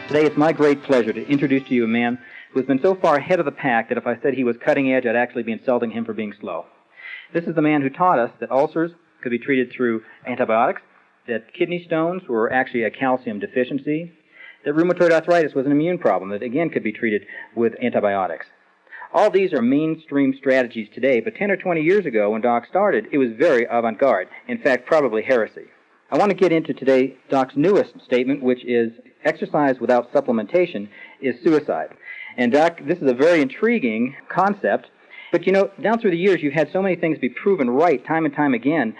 Today it's my great pleasure to introduce to you a man who has been so far ahead of the pack that if I said he was cutting edge, I'd actually be insulting him for being slow. This is the man who taught us that ulcers could be treated through antibiotics, that kidney stones were actually a calcium deficiency, that rheumatoid arthritis was an immune problem that again could be treated with antibiotics. All these are mainstream strategies today, but 10 or 20 years ago when Doc started, it was very avant-garde. In fact, probably heresy. I want to get into today Doc's newest statement, which is exercise without supplementation is suicide. And Doc, this is a very intriguing concept, but you know, down through the years you've had so many things be proven right time and time again.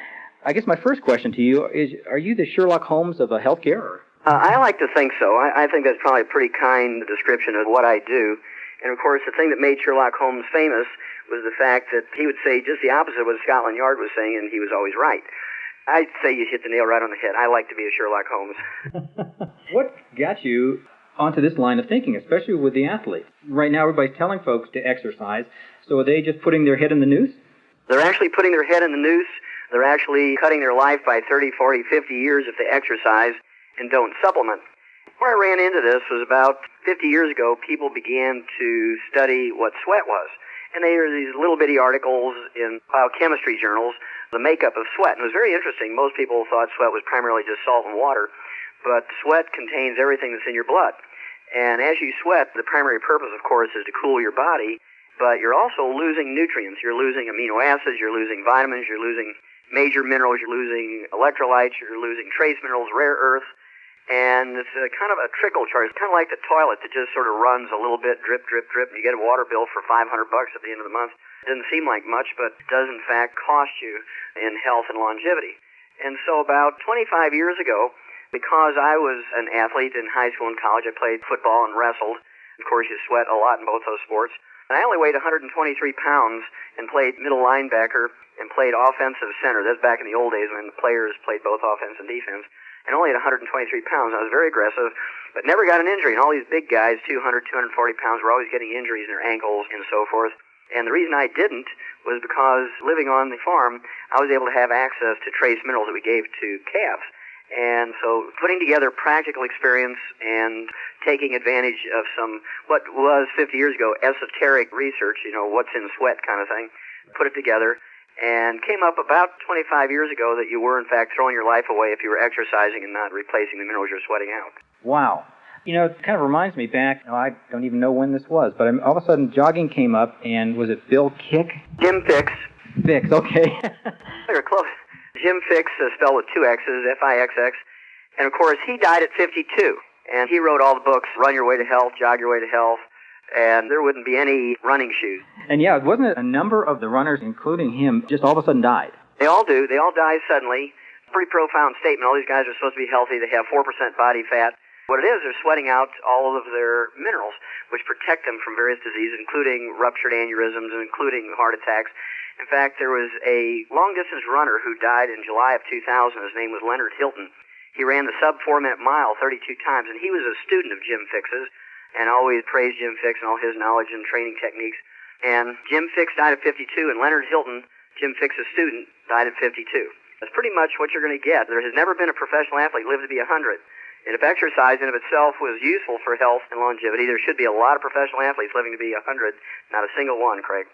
I guess my first question to you is, are you the Sherlock Holmes of healthcare? I like to think so. I think that's probably a pretty kind description of what I do. And of course, the thing that made Sherlock Holmes famous was the fact that he would say just the opposite of what Scotland Yard was saying, and he was always right. I'd say you hit the nail right on the head. I like to be a Sherlock Holmes. What got you onto this line of thinking, especially with the athletes? Right now, everybody's telling folks to exercise, so are they just putting their head in the noose? They're actually putting their head in the noose. They're actually cutting their life by 30, 40, 50 years if they exercise and don't supplement. Where I ran into this was about 50 years ago, people began to study what sweat was. And they were these little bitty articles in biochemistry journals, the makeup of sweat. And it was very interesting. Most people thought sweat was primarily just salt and water, but sweat contains everything that's in your blood. And as you sweat, the primary purpose, of course, is to cool your body, but you're also losing nutrients. You're losing amino acids, you're losing vitamins, you're losing major minerals, you're losing electrolytes, you're losing trace minerals, rare earths. And it's kind of a trickle charge. It's kind of like the toilet that just sort of runs a little bit, drip, drip, drip, and you get a water bill for $500 at the end of the month. It doesn't seem like much, but does in fact cost you in health and longevity. And so about 25 years ago, because I was an athlete in high school and college, I played football and wrestled. Of course, you sweat a lot in both those sports. And I only weighed 123 pounds and played middle linebacker and played offensive center. That's back in the old days when the players played both offense and defense. And only at 123 pounds. I was very aggressive, but never got an injury. And all these big guys, 200, 240 pounds, were always getting injuries in their ankles and so forth. And the reason I didn't was because living on the farm, I was able to have access to trace minerals that we gave to calves. And so putting together practical experience and taking advantage of some, what was 50 years ago, esoteric research, you know, what's in sweat kind of thing, put it together. And came up about 25 years ago that you were, in fact, throwing your life away if you were exercising and not replacing the minerals you're sweating out. Wow. You know, it kind of reminds me back, I don't even know when this was, but all of a sudden jogging came up, and was it Bill Kick? Jim Fixx. Fixx, okay. You're close. Jim Fixx, spelled with two X's, F-I-X-X. And, of course, he died at 52. And he wrote all the books, Run Your Way to Health, Jog Your Way to Health. And there wouldn't be any running shoes. And yeah, wasn't it a number of the runners, including him, just all of a sudden died? They all do. They all die suddenly. Pretty profound statement. All these guys are supposed to be healthy. They have 4% body fat. What it is, they're sweating out all of their minerals, which protect them from various diseases, including ruptured aneurysms and including heart attacks. In fact, there was a long-distance runner who died in July of 2000. His name was Leonard Hilton. He ran the sub-4-minute mile 32 times, and he was a student of Jim Fixx's, and always praised Jim Fixx and all his knowledge and training techniques. And Jim Fixx died at 52, and Leonard Hilton, Jim Fixx's student, died at 52. That's pretty much what you're going to get. There has never been a professional athlete live to be 100. And if exercise in of itself was useful for health and longevity, there should be a lot of professional athletes living to be 100, not a single one, Craig.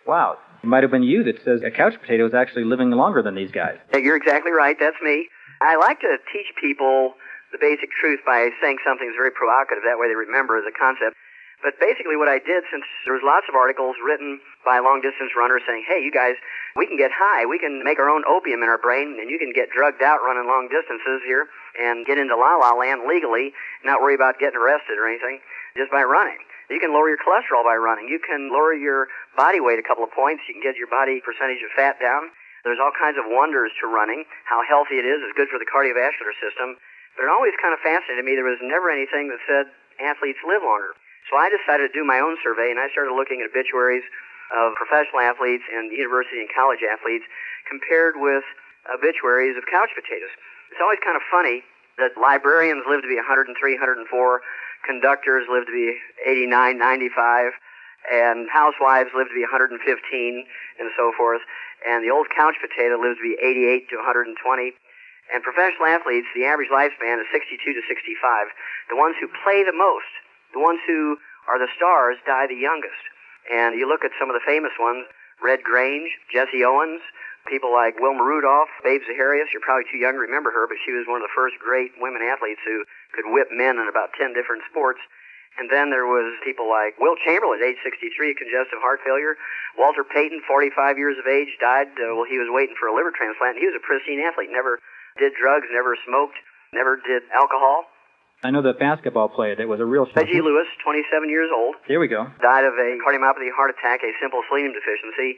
Wow. It might have been you that says a couch potato is actually living longer than these guys. Yeah, you're exactly right. That's me. I like to teach people the basic truth by saying something that's very provocative. That way they remember the concept. But basically what I did, since there was lots of articles written by long-distance runners saying, hey, you guys, we can get high. We can make our own opium in our brain, and you can get drugged out running long distances here and get into la-la land legally, not worry about getting arrested or anything, just by running. You can lower your cholesterol by running. You can lower your body weight a couple of points. You can get your body percentage of fat down. There's all kinds of wonders to running, how healthy it is. It's good for the cardiovascular system. But it always kind of fascinated me. There was never anything that said athletes live longer. So I decided to do my own survey, and I started looking at obituaries of professional athletes and university and college athletes compared with obituaries of couch potatoes. It's always kind of funny that librarians live to be 103, 104, conductors live to be 89, 95, and housewives live to be 115, and so forth. And the old couch potato lives to be 88 to 120. And professional athletes, the average lifespan is 62 to 65. The ones who play the most, the ones who are the stars, die the youngest. And you look at some of the famous ones, Red Grange, Jesse Owens, people like Wilma Rudolph, Babe Zaharias. You're probably too young to remember her, but she was one of the first great women athletes who could whip men in about 10 different sports. And then there was people like Will Chamberlain, age 63, congestive heart failure. Walter Payton, 45 years of age, died while he was waiting for a liver transplant. He was a pristine athlete, never did drugs, never smoked, never did alcohol. I know the basketball player that was a real shock. Reggie Lewis, 27 years old. Here we go. Died of a cardiomyopathy heart attack, a simple selenium deficiency.